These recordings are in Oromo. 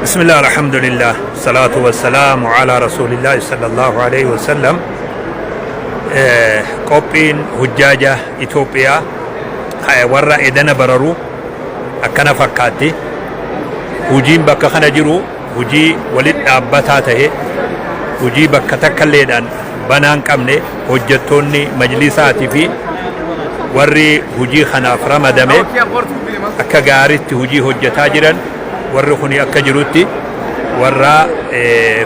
بسم الله الحمد لله الصلاة والسلام على رسول الله صلى الله عليه وسلم. قوبين هجاجة إثيوبيا ورا إدنا بررو أكنا فكاتي وجين بك خنجرو وجي ولد أبتاته وجي بك تكليدان بنان كمني هجتوني مجلساتي في وري هجي خناف رمدمي أكجارت هجي هجتاجرا warri kuni akka jirutti warra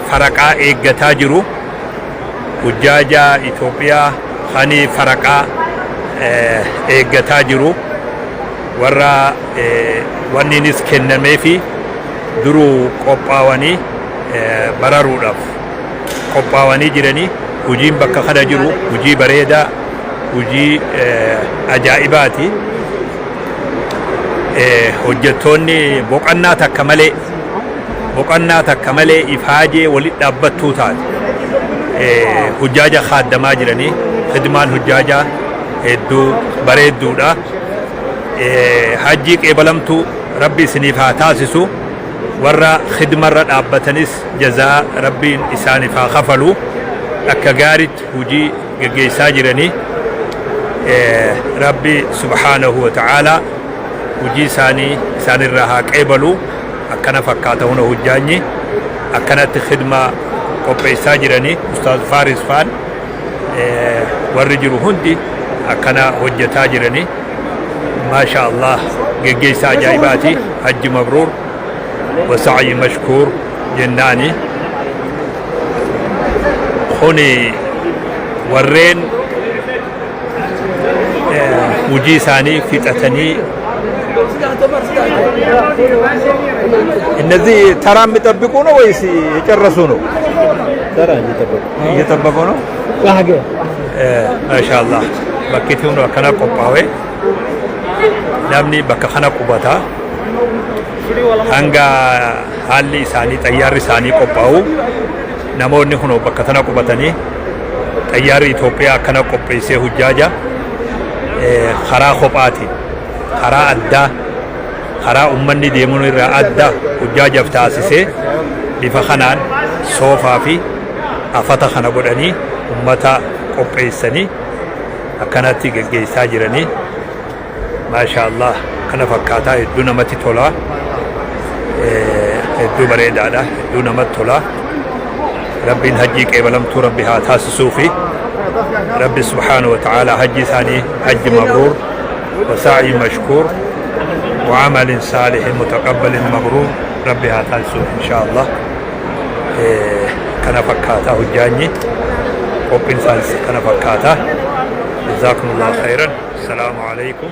faraqaa eeggataa jiru hujjaaja Itoophiyaa hani faraqaa eeggataa jiru warra wanninis kennamee fi duruu qophaawanii bararuudhaaf qophaawanii jiranii hujiin bakka kana jiru hujii bareedaa hujii ajaa'ibaati. hojjettoonni boqonnaa takka malee ifaajee walitti dhaabbattuu taate hujjaaja kaaddamaa jiranii khidmaan hujjaaja hedduu bareedduudha. hajjii qeebalamtuu rabbi isiniif haa taasisu warra khidmarra dhaabbatanis jazaa rabbiin isaaniif haa kafalu akka gaaritti hujii geggeessaa jiranii rabbi subhaanahu wa ta'aalaa hujii isaanirraa haa qeebalu akkana fakkaata huna hujjaanyi akkanatti khidmaa qopheessaa jiranii ustaaz Faaris Faan warri jiru hundi akkana hojjetaa jiranii maasha Allah geggeessaa ajaa'ibaati. hajji mabruur wa sa'yi mashkuur jennaani kuni warreen hujii isaanii fixatanii እነዚህ ተራ የሚጠብቁ ነው ወይስ የጨረሱ ነው? ተራ እየጠበቁ ነው። ማሻአላህ bakki tunu akkana qophaa'e namni bakka kana qubata hanga haalli isaanii xayyaarri isaanii qophaa'u namoonni kun bakka kana qubatanii xayyaarri Itoophiyaa akkana qopheessee hujjaaja karaa kophaati karaa addaa karaa ummanni deemuun irraa adda hujjaajaaf taasisee bifa kanaan soofaa fi afata kana godhanii ummata qopheessanii akkanatti geggeessaa jiranii maasha Allah kana fakkaataa hedduu namatti tola hedduu bareedaadha hedduu namatti tola. rabbiin hajjii qeebalamtuu rabbi haa taasisuu fi rabbi subhaanahu wa ta'aalaa hajji isaanii hajji mabruur وسعي مشكور وعمل صالح متقبل مبرور ربي هاتالسو إن شاء الله. كان فكاتا هجاني وبين سالس كان فكاتا. جزاكم الله خيرا. السلام عليكم.